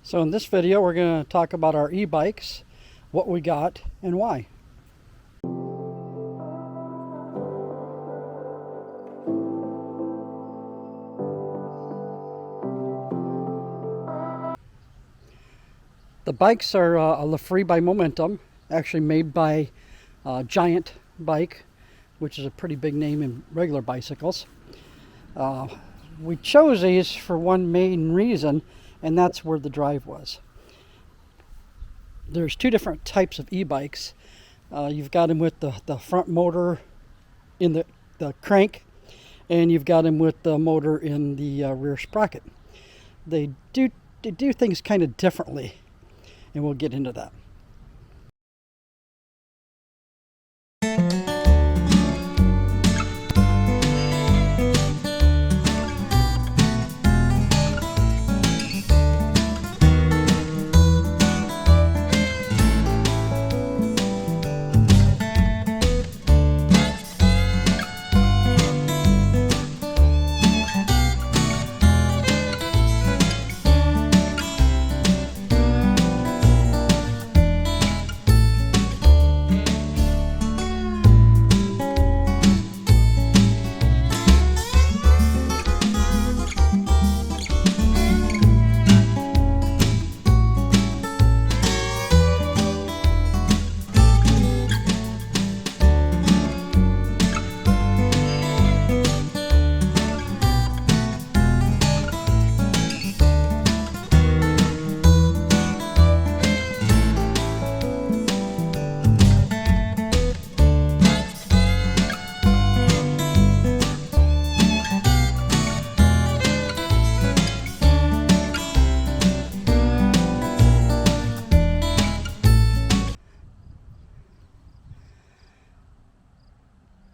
So in this video we're going to talk about our e-bikes, what we got and why. The bikes are a Lefree by Momentum, actually made by Giant Bike, which is a pretty big name in regular bicycles. We chose these for one main reason, and that's where the drive was. There's two different types of e-bikes. You've got them with the front motor in the crank, and you've got them with the motor in the rear sprocket. They do things kind of differently, and we'll get into that.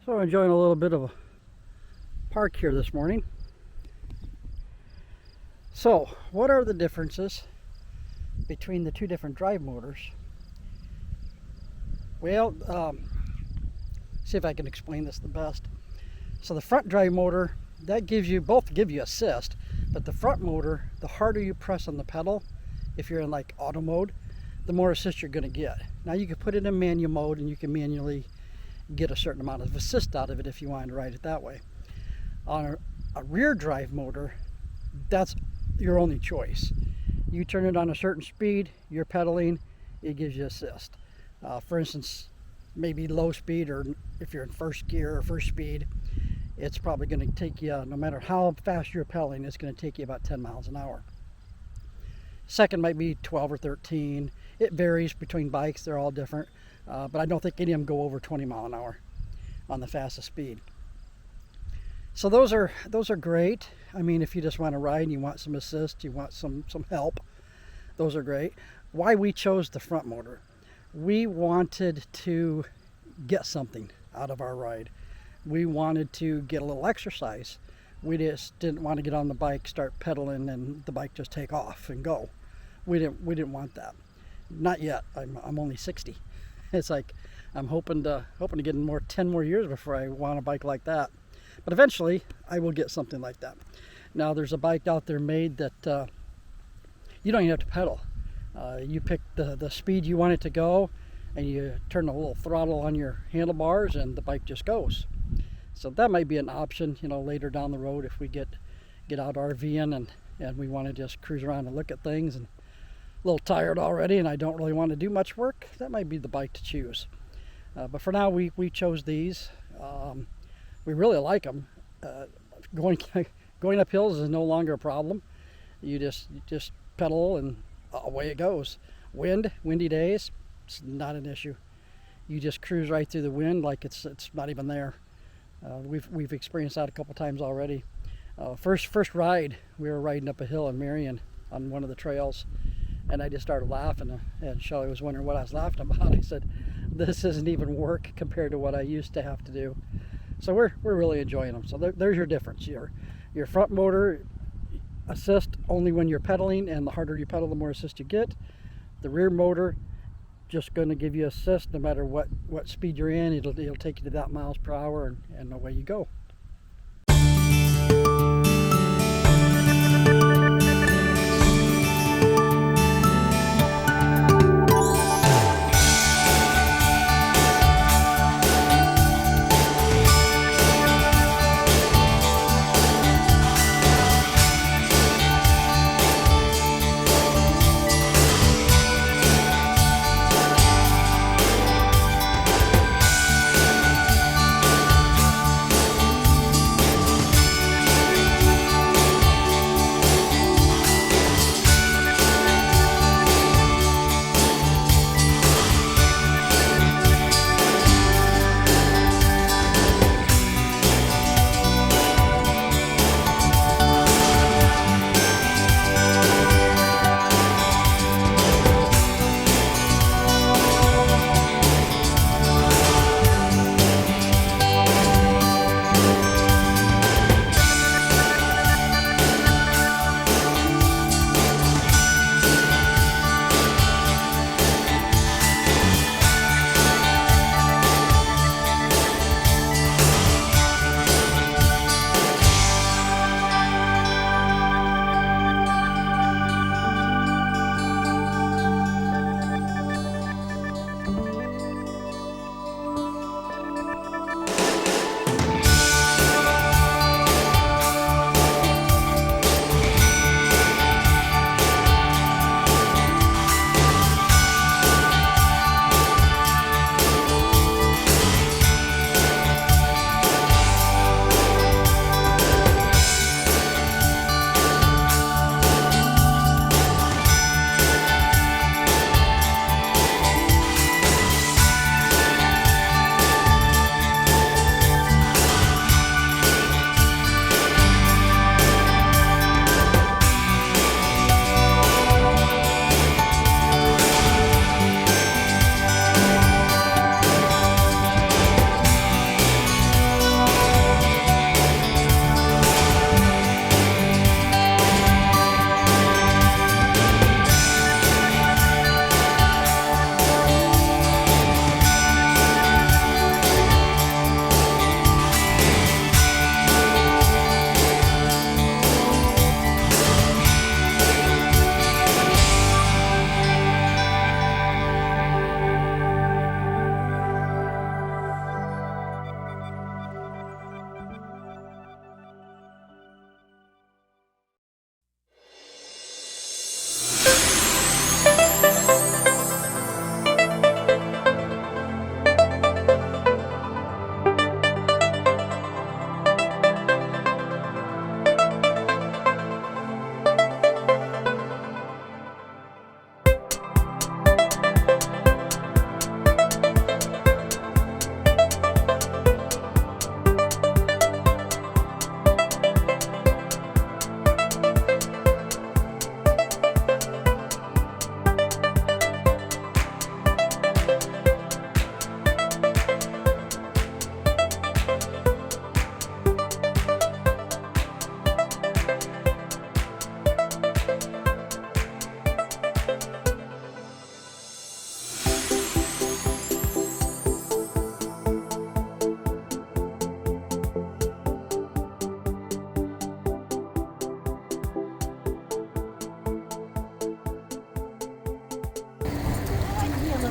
So I'm enjoying a little bit of a park here this morning. So what are the differences between the two different drive motors? Well, see if I can explain this the best. So the front drive motor, that gives you, both give you assist, but the front motor, the harder you press on the pedal, if you're in like auto mode, the more assist you're going to get. Now you can put it in manual mode and you can manually get a certain amount of assist out of it if you wanted to ride it that way. On a rear drive motor, that's your only choice. You turn it on a certain speed, you're pedaling, it gives you assist. For instance, maybe low speed, or if you're in first gear or first speed, it's probably going to take you, no matter how fast you're pedaling, it's going to take you about 10 miles an hour. Second might be 12 or 13. It varies between bikes, they're all different. But I don't think any of them go over 20 mile an hour on the fastest speed. So those are great. I mean, if you just want to ride and you want some assist, you want some help, those are great. Why we chose the front motor? We wanted to get something out of our ride. We wanted to get a little exercise. We just didn't want to get on the bike, start pedaling, and the bike just take off and go. We didn't want that. Not yet. I'm only 60. It's like I'm hoping to get in 10 more years before I want a bike like that. But eventually I will get something like that. Now there's a bike out there made that you don't even have to pedal. You pick the speed you want it to go, and you turn a little throttle on your handlebars and the bike just goes. So that might be an option, later down the road if we get out RVing and we want to just cruise around and look at things, and a little tired already and I don't really want to do much work, that might be the bike to choose. But for now we chose these. We really like them. Going up hills is no longer a problem. You just pedal and away it goes. Windy days, it's not an issue. You just cruise right through the wind like it's not even there. We've experienced that a couple times already. First ride, we were riding up a hill in Marion on one of the trails, and I just started laughing, and Shelley was wondering what I was laughing about. I said, this isn't even work compared to what I used to have to do. So we're really enjoying them. So there's your difference. Your front motor assist only when you're pedaling, and the harder you pedal, the more assist you get. The rear motor just going to give you assist no matter what speed you're in. It'll take you to that miles per hour, and away you go.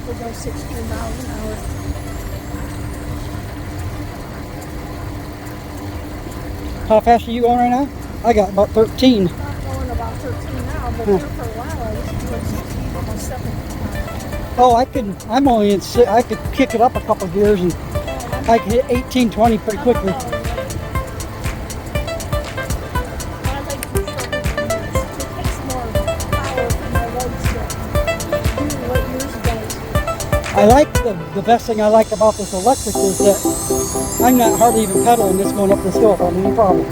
will go 16 miles an hour. How fast are you going right now? I got about 13. I'm going about 13 now, but here for a while I was doing 16, almost 17 miles. Oh, I'm only in I could kick it up a couple gears and I could hit 18, 20 pretty quickly. I like to struggle with this. It takes more power for my legs to do what yours does. I like the best thing I like about this electric is that I'm not hardly even pedaling this going up this hill without any problem.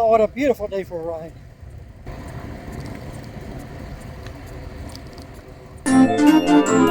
Oh, what a beautiful day for a ride.